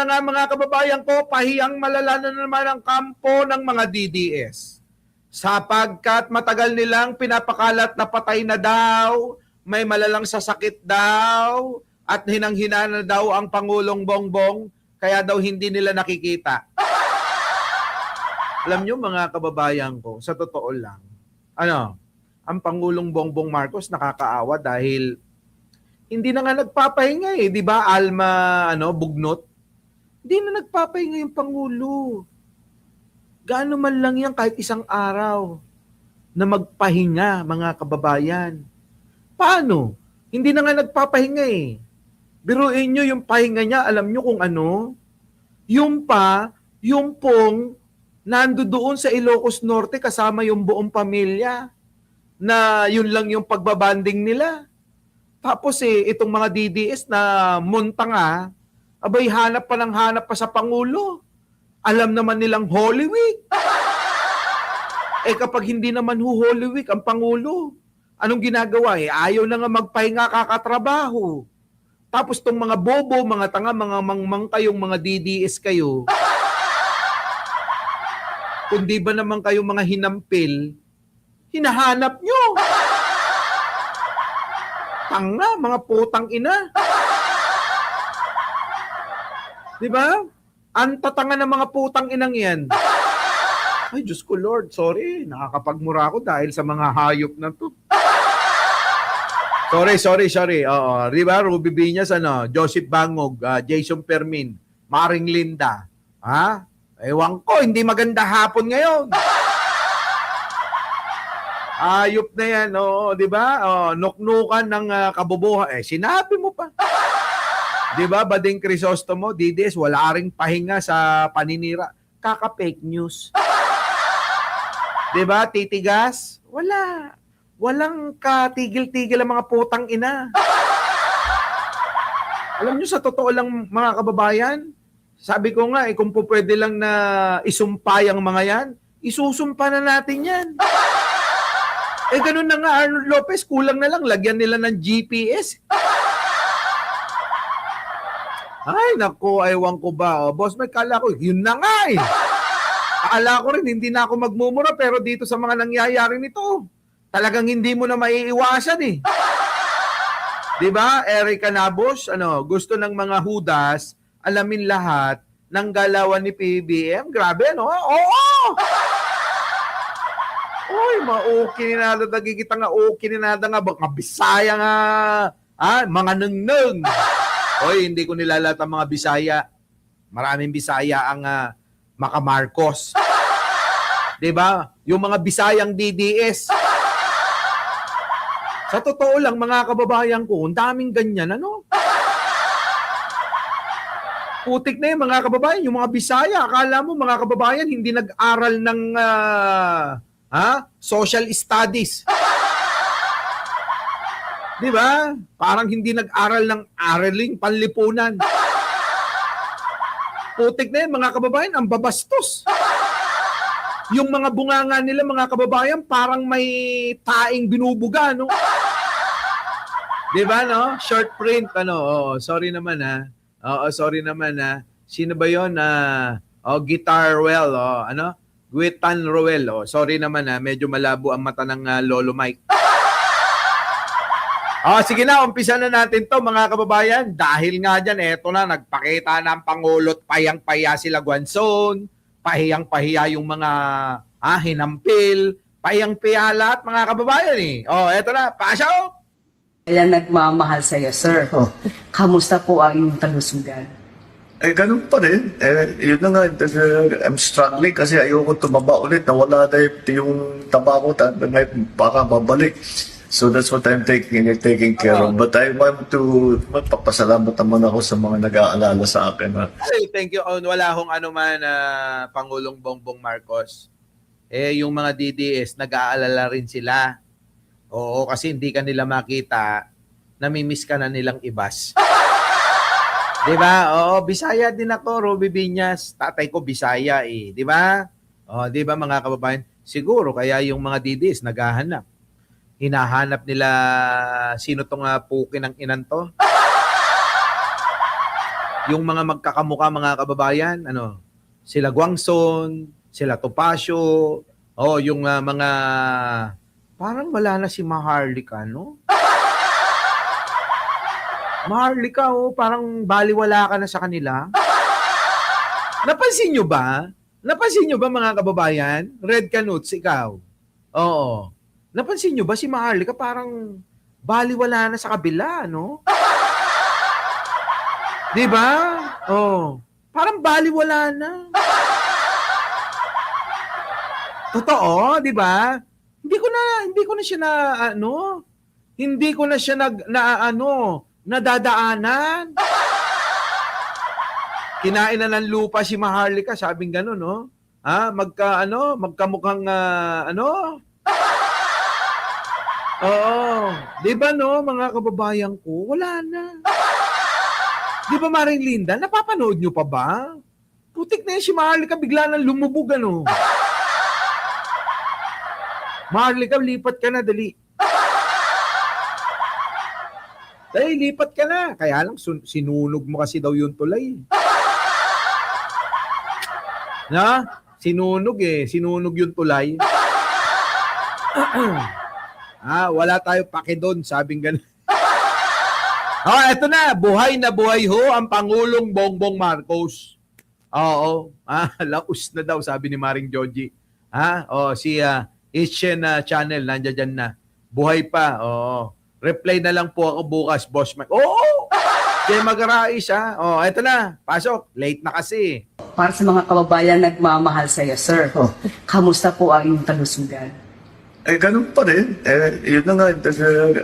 na nga mga kababayan ko, pahiyang malala na naman ang kampo ng mga DDS. Sapagkat matagal nilang pinapakalat na patay na daw, may malalang sasakit daw, at hinang-hina na daw ang Pangulong Bongbong, kaya daw hindi nila nakikita. Alam nyo mga kababayan ko, sa totoo lang, ang Pangulong Bongbong Marcos nakakaawa dahil hindi na nga nagpapahinga eh, di ba? Alma, bugnot. Hindi na nagpapahinga yung Pangulo. Gaano man lang yan kahit isang araw na magpahinga, mga kababayan. Paano? Hindi na nga nagpapahinga eh. Biruin nyo yung pahinga niya, alam nyo kung ano? Yung pong nando doon sa Ilocos Norte kasama yung buong pamilya na yun lang yung pagbabanding nila. Tapos itong mga DDS na muntanga, abay hanap pa sa Pangulo. Alam naman nilang Holy Week. Kapag hindi naman Holy Week ang Pangulo, anong ginagawa? Ayaw na nga magpahinga kakatrabaho. Tapos tong mga bobo, mga tanga, mga mangmang kayong mga DDS kayo, kundi ba naman kayong mga hinampil, hinahanap nyo. Tanga, mga putang ina. Di ba? Ang tatanga ng mga putang inang yan. Ay, Diyos ko Lord, sorry. Nakakapagmura ako dahil sa mga hayop na to. Sorry. Oo, di ba? Ruby Viñas, Joseph Bangog, Jason Permin, Maring Linda. Ha? Ewan ko, hindi maganda hapon ngayon. Ayop na yan, di ba? Nuknukan ng kabubuhan. Sinabi mo pa. Di ba, Bading Crisostomo, DDS, wala ring pahinga sa paninira. Kaka-fake news. Di ba, titigas? Wala. Walang katigil-tigil ang mga putang ina. Alam nyo, sa totoo lang mga kababayan, sabi ko nga, kung po pwede lang na isumpay ang mga yan, isusumpa na natin yan. Ganun na nga, Arnold Lopez, kulang na lang, lagyan nila ng GPS. Ay, naku, aywan ko ba. Boss, may kala ko, yun na nga eh. Akala ko rin, hindi na ako magmumura, pero dito sa mga nangyayari nito, talagang hindi mo na maiiwasan eh. Diba, Eric Canabos, gusto ng mga hudas, alamin lahat ng galawan ni PBBM. Grabe, Oo! Uy, ma-okay na nada, nagigita nga, okay na nada nga, baka Bisaya nga, mga neng-neng. Oy, hindi ko nilalat ang mga Bisaya. Maraming Bisaya ang Makamarcos. 'Di ba? Yung mga Bisayang DDS. Sa totoo lang mga kababayan ko, ang daming ganyan, Putik na yung mga kababayan, yung mga Bisaya, akala mo mga kababayan hindi nag-aral ng social studies. Di ba? Parang hindi nag-aral ng araling panlipunan. Putik na yan, mga kababayan, ang babastos. Yung mga bunganga nila, mga kababayan, parang may taing binubuga, Di ba, Short print, sorry naman, sorry naman, Sino ba yun? Guitar Well, Guitan Roel, sorry naman, medyo malabo ang mata ng Lolo Mike. Sige na, umpisa na natin to mga kababayan. Dahil nga dyan, eto na, nagpakita ng Pangulo't payang-paya sila Guanzon, pahiyang-pahiya yung mga hinampil, payang-paya lahat mga kababayan eh. Eto na, pasok! Kaya nagmamahal sa'yo, sir. Kamusta po ang inyong kalusugan? Ganun pa rin. Yun na nga, I'm struggling kasi ayoko tumaba ulit. Nawala na yung taba ko, baka babalik. So that's what I'm taking care of. But I want to magpapasalamat naman ako sa mga nag-aalala sa akin. Thank you. Wala akong anuman Pangulong Bongbong Marcos. Yung mga DDS, nag-aalala rin sila. Oo, kasi hindi ka nila makita, namimiss ka na nilang ibas. Diba? Oo, Bisaya din ako, Ruby Viñas. Tatay ko Bisaya eh. Diba? Diba mga kababayan? Siguro kaya yung mga DDS naghahanap. Hinahanap nila, sino tong puki ng inan to? yung mga magkakamukha mga kababayan, ano, sila Guangson, sila Topacio, yung mga parang wala na si Maharlika, no? Maharlika, parang baliwala ka na sa kanila. Napansin nyo ba? Napansin nyo ba mga kababayan? Red Canuts, ikaw. Oo. Napansin nyo ba si Maharlika parang baliwala na sa kabila, no? Di ba? Oh. Parang baliwala na. Totoo, di ba? Hindi ko na siya hindi ko na siya nadadaanan. Kinain na ng lupa si Maharlika, sabing gano'n, no? Magkamukhang Oo. 'Di ba no, mga kababayan ko, wala na. 'Di ba Maring Linda, napapanood nyo pa ba? Putik na yan si Maharlika, bigla nang lumubog, ano? Maharlika, lipat ka na, dali. Dali, lipat ka na. Kaya lang, sinunog mo kasi daw yung tulay. Na? Sinunog yung tulay. Wala tayo pake doon, sabing ganun. Eto na buhay ho ang Pangulong Bongbong Marcos. Oo. Laos na daw, sabi ni Maring Joji. Si Asian Channel, nandiyan dyan na. Buhay pa. Oo. Reply na lang po ako bukas, Boss Mike. Oo! Kaya mag-arais, eto na. Pasok. Late na kasi. Para sa mga kababayan nagmamahal sa iyo, sir. Kamusta po ang inyong kalusugan? Ganun pa rin. Yun na nga,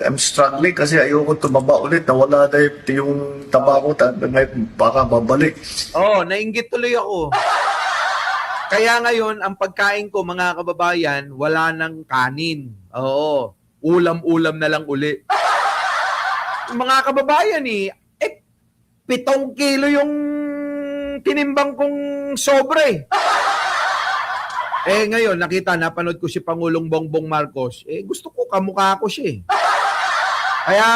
I'm struggling kasi ayoko tumaba ulit. Nawala na yung taba ko, baka babalik. Nainggit tuloy ako. Kaya ngayon, ang pagkain ko, mga kababayan, wala ng kanin. Ulam-ulam na lang uli. Mga kababayan, 7 kilo yung tinimbang kong sobre. Ngayon, napanood ko si Pangulong Bongbong Marcos. Gusto ko, kamukha ko siya. Kaya,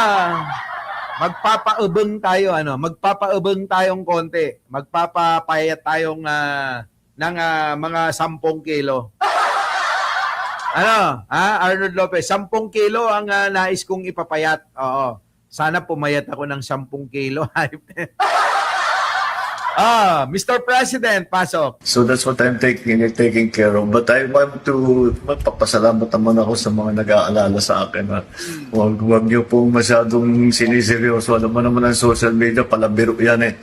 magpapaubeng tayo, magpapaubeng tayong konti. Magpapapayat tayong ng mga 10 kilo. Arnold Lopez, 10 kilo ang nais kong ipapayat. Oo. Sana pumayat ako ng 10 kilo. Mr. President, pasok. So that's what I'm taking care of. But I want to magpapasalamat naman ako sa mga nag-aalala sa akin. Huwag niyo pong masyadong siniseryoso. Alam mo naman ang social media, palabiro yan .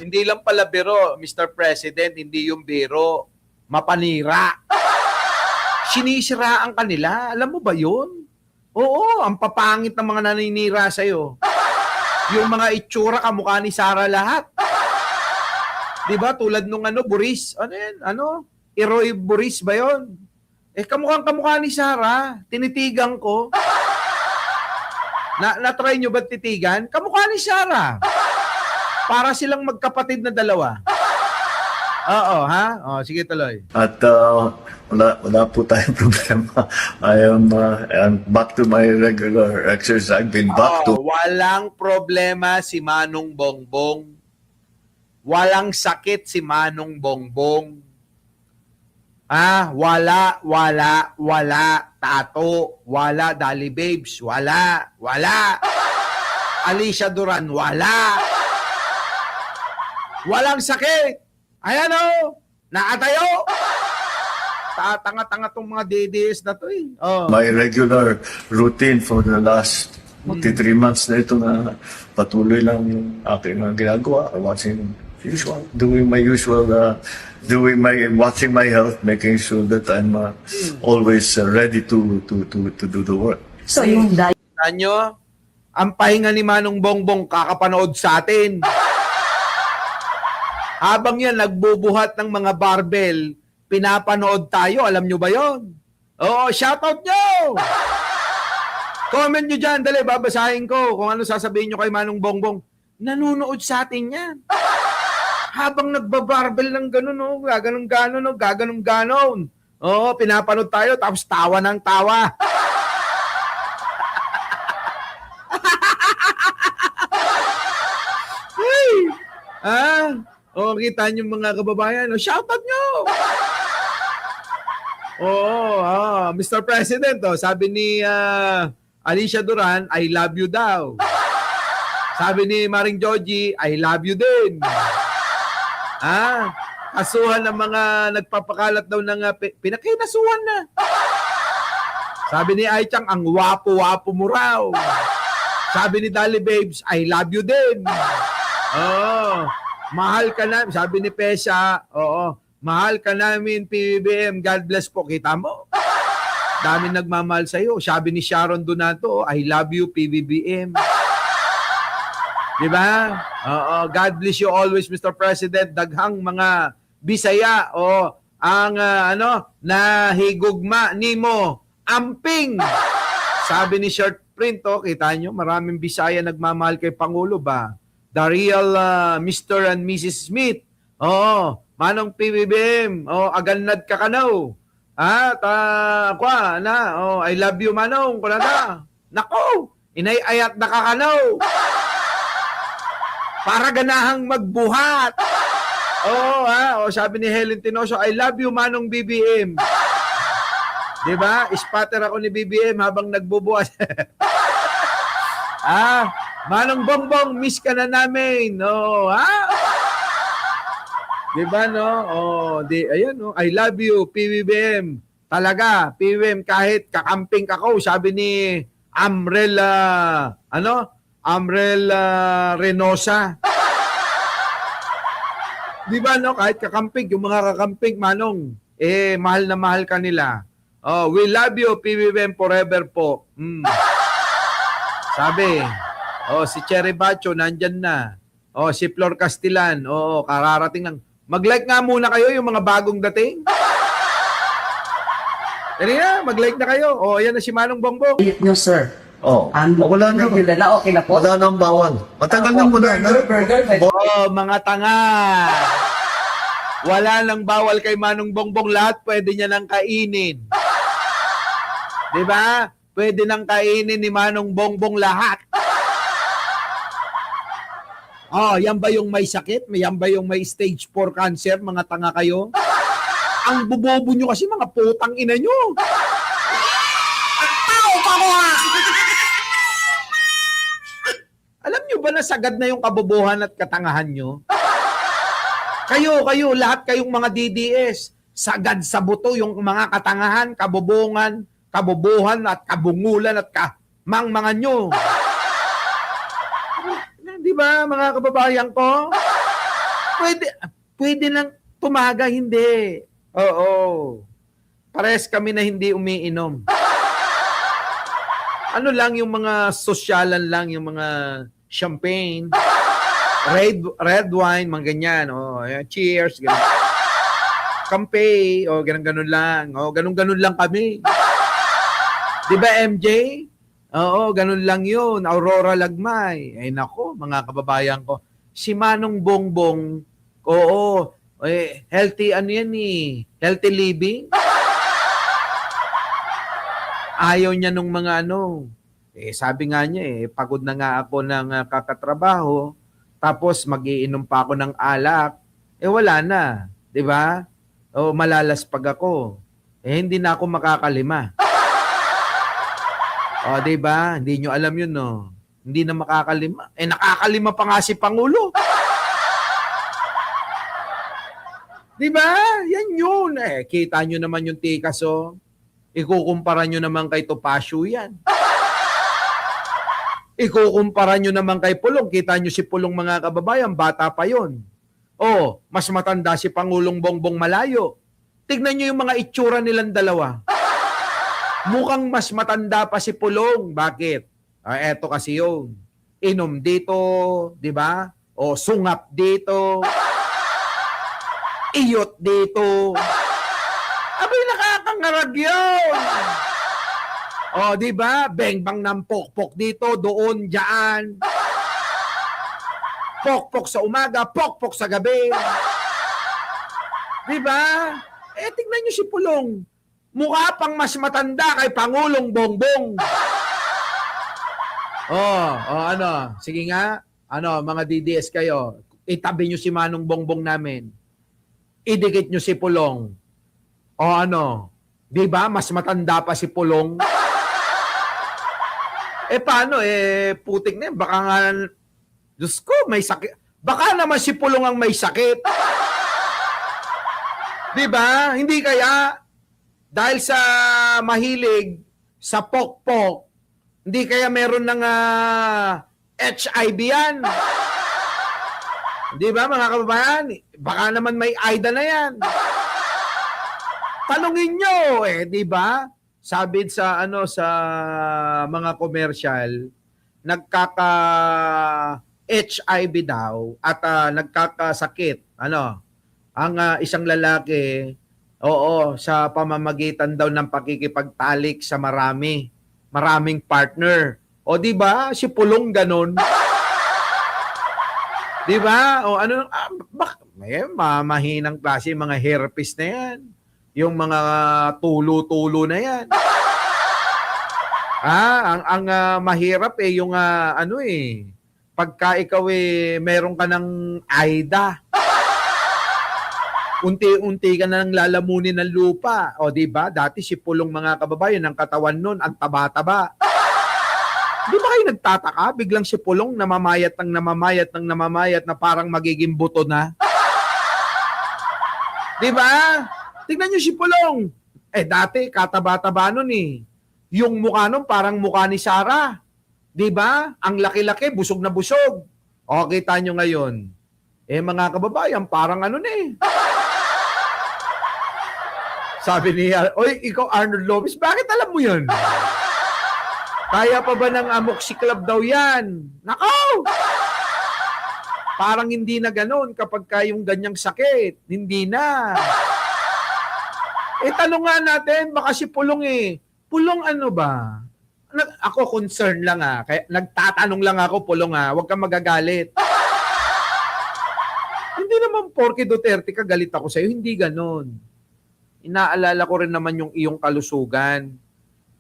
Hindi lang pala biro, Mr. President, hindi yung biro. Mapanira. Sinisiraan kanila. Alam mo ba yun? Oo, ang papangit ng mga naninira sa'yo. Yung mga itsura, kamukha ni Sara lahat. Diba? Tulad nung Boris. Ano yan? Eroy Boris ba yun? Kamukha ni Sara. Tinitigan ko. Na-try nyo ba titigan? Kamukha ni Sara. Para silang magkapatid na dalawa. Sige tuloy. At wala po tayong problema. I'm back to my regular exercise. I've been back to... Walang problema si Manong Bongbong. Walang sakit si Manong Bongbong. Wala. Tato. Wala. Dali Babes. Wala. Alicia Duran. Wala. Walang sakit. Ayan nakatayo. Tanga-tanga tong mga DDS na to . My regular routine for the last 3 months na ito na patuloy lang yung aking ginagawa. Doing my usual, watching my health, making sure that I'm always ready to do the work. So yung Nyo, ang pahinga ni Manong Bongbong kakapanood sa atin. Habang yan nagbubuhat ng mga barbell, pinapanood tayo. Alam nyo ba yon? Shoutout nyo! Comment nyo dyan, dali, babasahin ko kung ano sasabihin nyo kay Manong Bongbong. Nanunood sa atin yan. Habang nagbabarbell ng gano'n, gaganong-ganon. Pinapanood tayo, tapos tawa ng tawa. O, kita niyo mga kababayan, o, shoutout nyo! Oo, Mr. President, sabi ni Alicia Duran, I love you daw. Sabi ni Maring Joji, I love you din. Kasuhan ng mga nagpapakalat daw ng pinakinasuhan na. Sabi ni Ai Chang, ang wapo-wapo mo raw. Sabi ni Dali Babes, I love you din. Mahal ka na. Sabi ni Pesha, mahal ka namin, PBBM. God bless po. Kita mo? Dami nagmamahal sa'yo. Sabi ni Sharon Donato, I love you, PBBM. Diba? God bless you always, Mr. President. Daghang mga Bisaya ang nahigugma nimo amping. Sabi ni Short Print, kita nyo, maraming Bisaya nagmamahal kay Pangulo ba? The real Mr. and Mrs. Smith. Manong PBBM, aganad ka kanaw. I love you, Manong. Kunada. Nako, inayayat na ka kanaw. Para ganahang magbuhat. Sabi ni Helen Tinoso, I love you, Manong BBM. Diba? Spatter ako ni BBM habang nagbubuhat. Manong Bongbong, miss ka na namin. Diba, no? Ayan, I love you, PBBM. Talaga, PBBM, kahit kakamping ako, sabi ni Amrel Reynosa. Di ba, no? Kahit kakamping, yung mga kakamping, Manong, mahal na mahal ka nila. We love you, PBBM, forever po. Sabi, si Cherry Bacho, nandyan na. Si Flor Castellan, kararating lang. Mag-like nga muna kayo, yung mga bagong dating. Mag-like na kayo. Ayan na si Manong Bongbong. Nyo, sir. Wala na. Okay na po. Wala na ang bawal. Matagal na muna. Mga tanga. Wala nang bawal kay Manong Bongbong. Lahat pwede niya nang kainin. Diba? Pwede nang kainin ni Manong Bongbong lahat. Yan ba yung may sakit? Yan ba yung may stage 4 cancer? Mga tanga kayo? Ang bubobo nyo kasi mga putang ina nyo. Alam nyo ba na sagad na yung kabobohan at katangahan nyo? Kayo, lahat kayong mga DDS, sagad sa buto yung mga katangahan, kabobohan at kabungulan at kamangmangan nyo. Di ba, mga kababayan ko? Pwede nang tumaga, hindi. Pares kami na hindi umiinom. Ano lang yung mga sosyalan lang, yung mga champagne, red wine, mga ganyan. Cheers, ganun. Kampe, ganun-ganun lang. Ganun-ganun lang kami. Di ba, MJ? Ganun lang yun. Aurora Lagmay. Ay nako, mga kababayan ko. Si Manong Bongbong, healthy healthy living. Ayaw niya nung mga sabi nga niya pagod na nga ako ng kakatrabaho, tapos mag-iinom pa ako ng alak, wala na, 'di ba? Malalaspag ako. Hindi na ako makakalima. 'Di ba? Hindi nyo alam yun, no? Hindi na makakalima. Nakakalima pa nga si Pangulo. 'Di ba? Yan yun. Kita nyo naman yung tikas, Ikukumpara nyo naman kay Topacio yan. Ikukumpara nyo naman kay Pulong. Kita nyo si Pulong, mga kababayan, bata pa yon. Mas matanda si Pangulong Bongbong Malayo. Tignan nyo yung mga itsura nilang dalawa. Mukhang mas matanda pa si Pulong. Bakit? Eto kasi yun. Inom dito, di ba? Sungap dito. Iyot dito. Abay, nakakangarag yun. Di ba? Bang-bang ng pokpok dito, doon, dyan. Pokpok sa umaga, pokpok sa gabi. Di ba? Tignan nyo si Pulong. Mukha pang mas matanda kay Pangulong Bongbong. Sige nga. Mga DDS kayo. itabi nyo si Manong Bongbong namin. Idikit nyo si Pulong. O ano, di ba? Mas matanda pa si Pulong. Paano? Putik na yun. Baka nga, Diyos ko, may sakit. Baka naman si Pulong ang may sakit. Di ba? Hindi kaya, dahil sa mahilig, sa pokpok, hindi kaya meron ng HIV yan. Di ba mga kababayan? Baka naman may AIDA na yan. Tanungin nyo, di ba? Sabi sa sa mga commercial, nagkaka HIV daw at nagkakasakit. Ang isang lalaki, sa pamamagitan daw ng pakikipagtalik sa maraming partner. O di ba? Si Pulong ganun. Di ba? O ano, mahinang klase mga herpes na yan. Yung mga tulo-tulo na yan. Ang mahirap yung pagka ikaw meron ka ng AIDA. Unti-unti ka na nang lalamunin ng lupa. O di ba? Dati si Pulong mga kababayan, ang katawan nun, ang taba-taba. Di ba kayo nagtataka? Biglang si Pulong namamayat na parang magiging buto na. Di ba? Tignan nyo si Pulong. Dati kataba-taba nun Yung mukha nun parang mukha ni Sarah. Di ba? Ang laki-laki, busog na busog. O, kita nyo ngayon. Mga kababayan, parang Sabi niya, oy, ikaw Arnold Lopez, bakit alam mo yun? Kaya pa ba ng amoxicillin daw yan? Nakaw! Parang hindi na ganun kapag yung ganyang sakit. Hindi na. Tanong nga natin, baka si Pulong Pulong ano ba? Ako concern lang Kaya nagtatanong lang ako, Pulong huwag kang magagalit. Hindi naman porke Duterte ka galit ako sa'yo, hindi ganun. Inaalala ko rin naman yung iyong kalusugan.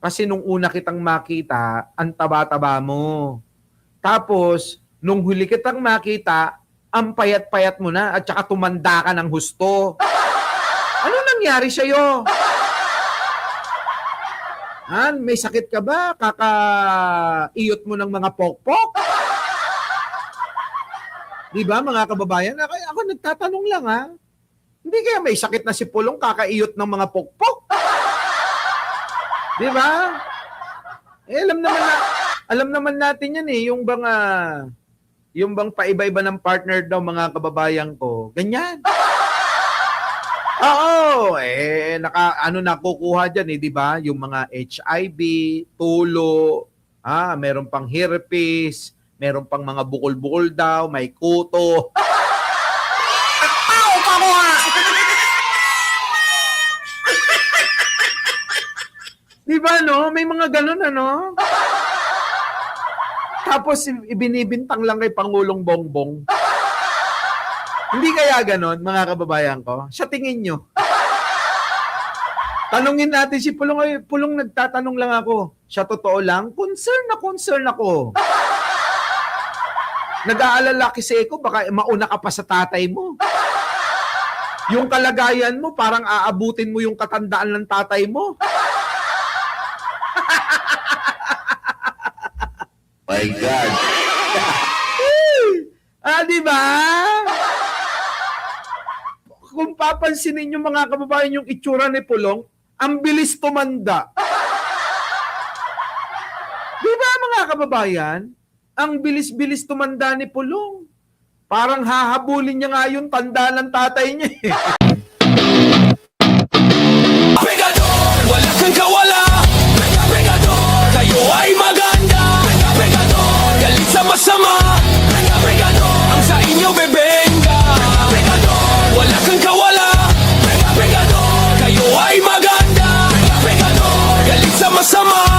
Kasi nung una kitang makita, ang taba-taba mo. Tapos, nung huli kitang makita, ang payat-payat mo na at saka tumanda ka ng husto. Ano nangyari sa'yo? May sakit ka ba? Kaka-iyot mo ng mga pokpok? Di ba mga kababayan? Ako nagtatanong lang Hindi kaya may sakit na si Pulong kakaiyot ng mga pokpok? Di ba? Alam naman natin yan yung bang paiba-iba ng partner daw mga kababayan ko. Ganyan. Oo, nakukuha dyan di ba? Yung mga HIV, tulo, meron pang herpes, meron pang mga bukol-bukol daw, may kuto. Di ba, May mga ganun, Tapos, ibinibintang lang kay Pangulong Bongbong. Hindi kaya ganun, mga kababayan ko? Sa tingin nyo. Tanungin natin si Pulong. Pulong, nagtatanong lang ako. Sa totoo lang, concern ako. Nag-aalala kasi ako, baka mauna ka pa sa tatay mo. Yung kalagayan mo, parang aabutin mo yung katandaan ng tatay mo. My God. Di ba? Kung papansinin yung mga kababayan yung itsura ni Pulong, ang bilis tumanda. Di ba mga kababayan? Ang bilis-bilis tumanda ni Pulong. Parang hahabulin niya nga yung tanda ng tatay niya. Pegador, wala kang kawala. Pegador, kayo ay maganda. Pegador, galit sa masama. Pegador, ang sa inyo bebenga. Pegador, wala kang kawala. Pegador, kayo ay maganda. Pegador, galit sa masama.